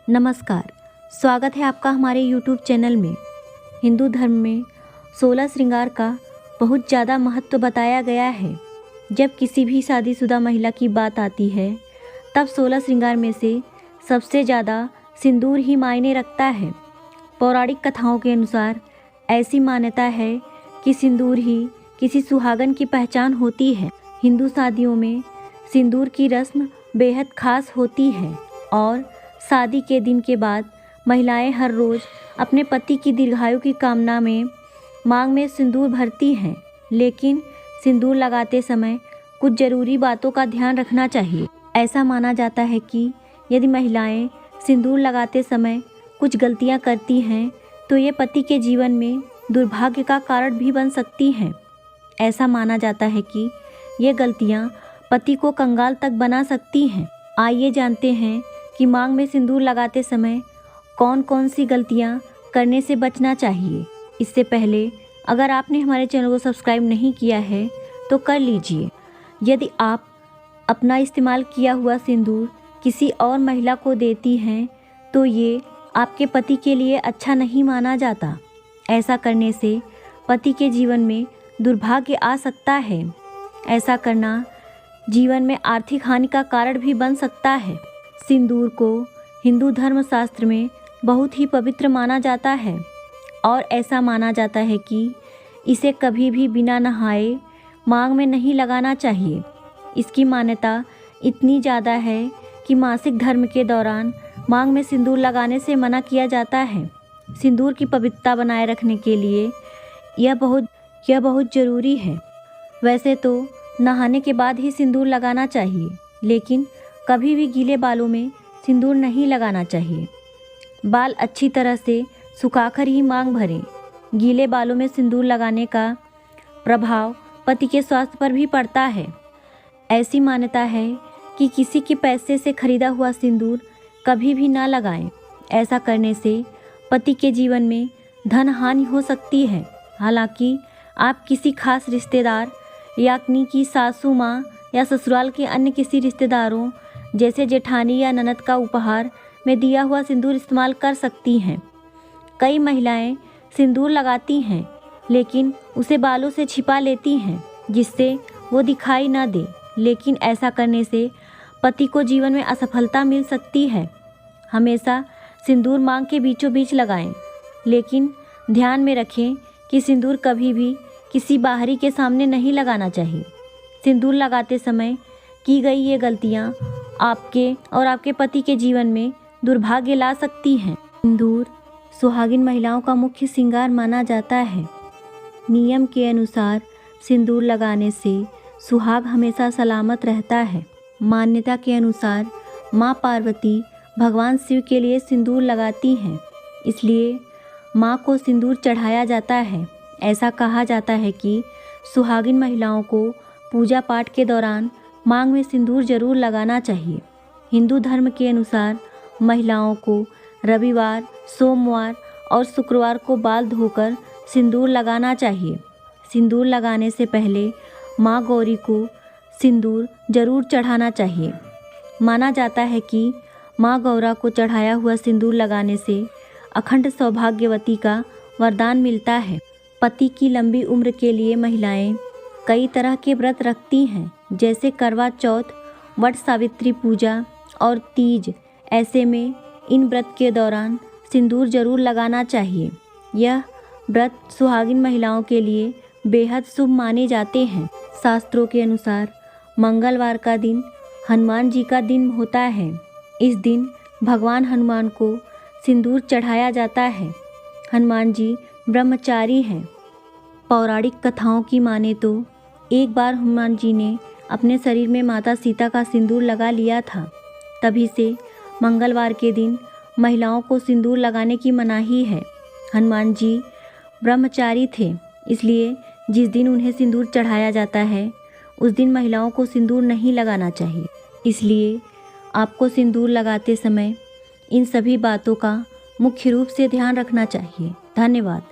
नमस्कार, स्वागत है आपका हमारे YouTube चैनल में। हिंदू धर्म में 16 श्रृंगार का बहुत ज़्यादा महत्व बताया गया है। जब किसी भी शादीशुदा महिला की बात आती है तब 16 श्रृंगार में से सबसे ज़्यादा सिंदूर ही मायने रखता है। पौराणिक कथाओं के अनुसार ऐसी मान्यता है कि सिंदूर ही किसी सुहागन की पहचान होती है। हिंदू शादियों में सिंदूर की रस्म बेहद खास होती है और शादी के दिन के बाद महिलाएं हर रोज़ अपने पति की दीर्घायु की कामना में मांग में सिंदूर भरती हैं। लेकिन सिंदूर लगाते समय कुछ ज़रूरी बातों का ध्यान रखना चाहिए। ऐसा माना जाता है कि यदि महिलाएं सिंदूर लगाते समय कुछ गलतियां करती हैं तो ये पति के जीवन में दुर्भाग्य का कारण भी बन सकती हैं। ऐसा माना जाता है कि ये गलतियां पति को कंगाल तक बना सकती हैं। आइए जानते हैं कि मांग में सिंदूर लगाते समय कौन कौन सी गलतियां करने से बचना चाहिए। इससे पहले अगर आपने हमारे चैनल को सब्सक्राइब नहीं किया है तो कर लीजिए। यदि आप अपना इस्तेमाल किया हुआ सिंदूर किसी और महिला को देती हैं तो ये आपके पति के लिए अच्छा नहीं माना जाता। ऐसा करने से पति के जीवन में दुर्भाग्य आ सकता है। ऐसा करना जीवन में आर्थिक हानि का कारण भी बन सकता है। सिंदूर को हिंदू धर्मशास्त्र में बहुत ही पवित्र माना जाता है और ऐसा माना जाता है कि इसे कभी भी बिना नहाए मांग में नहीं लगाना चाहिए। इसकी मान्यता इतनी ज़्यादा है कि मासिक धर्म के दौरान मांग में सिंदूर लगाने से मना किया जाता है। सिंदूर की पवित्रता बनाए रखने के लिए यह बहुत ज़रूरी है। वैसे तो नहाने के बाद ही सिंदूर लगाना चाहिए, लेकिन कभी भी गीले बालों में सिंदूर नहीं लगाना चाहिए। बाल अच्छी तरह से सुखाकर ही मांग भरें। गीले बालों में सिंदूर लगाने का प्रभाव पति के स्वास्थ्य पर भी पड़ता है। ऐसी मान्यता है कि किसी के पैसे से खरीदा हुआ सिंदूर कभी भी ना लगाएं। ऐसा करने से पति के जीवन में धन हानि हो सकती है। हालांकि आप किसी खास रिश्तेदार यानी कि सासू माँ या ससुराल के अन्य किसी रिश्तेदारों जैसे जेठानी या ननद का उपहार में दिया हुआ सिंदूर इस्तेमाल कर सकती हैं। कई महिलाएं सिंदूर लगाती हैं लेकिन उसे बालों से छिपा लेती हैं जिससे वो दिखाई ना दे। लेकिन ऐसा करने से पति को जीवन में असफलता मिल सकती है। हमेशा सिंदूर मांग के बीचों बीच लगाएं, लेकिन ध्यान में रखें कि सिंदूर कभी भी किसी बाहरी के सामने नहीं लगाना चाहिए। सिंदूर लगाते समय की गई ये गलतियाँ आपके और आपके पति के जीवन में दुर्भाग्य ला सकती हैं। सिंदूर सुहागिन महिलाओं का मुख्य श्रृंगार माना जाता है। नियम के अनुसार सिंदूर लगाने से सुहाग हमेशा सलामत रहता है। मान्यता के अनुसार माँ पार्वती भगवान शिव के लिए सिंदूर लगाती हैं, इसलिए माँ को सिंदूर चढ़ाया जाता है। ऐसा कहा जाता है कि सुहागिन महिलाओं को पूजा पाठ के दौरान मांग में सिंदूर जरूर लगाना चाहिए। हिंदू धर्म के अनुसार महिलाओं को रविवार, सोमवार और शुक्रवार को बाल धोकर सिंदूर लगाना चाहिए। सिंदूर लगाने से पहले माँ गौरी को सिंदूर जरूर चढ़ाना चाहिए। माना जाता है कि माँ गौरा को चढ़ाया हुआ सिंदूर लगाने से अखंड सौभाग्यवती का वरदान मिलता है। पति की लंबी उम्र के लिए महिलाएं कई तरह के व्रत रखती हैं, जैसे करवा चौथ, वट सावित्री पूजा और तीज। ऐसे में इन व्रत के दौरान सिंदूर जरूर लगाना चाहिए। यह व्रत सुहागिन महिलाओं के लिए बेहद शुभ माने जाते हैं। शास्त्रों के अनुसार मंगलवार का दिन हनुमान जी का दिन होता है। इस दिन भगवान हनुमान को सिंदूर चढ़ाया जाता है। हनुमान जी ब्रह्मचारी हैं। पौराणिक कथाओं की माने तो एक बार हनुमान जी ने अपने शरीर में माता सीता का सिंदूर लगा लिया था। तभी से मंगलवार के दिन महिलाओं को सिंदूर लगाने की मनाही है। हनुमान जी ब्रह्मचारी थे, इसलिए जिस दिन उन्हें सिंदूर चढ़ाया जाता है उस दिन महिलाओं को सिंदूर नहीं लगाना चाहिए। इसलिए आपको सिंदूर लगाते समय इन सभी बातों का मुख्य रूप से ध्यान रखना चाहिए। धन्यवाद।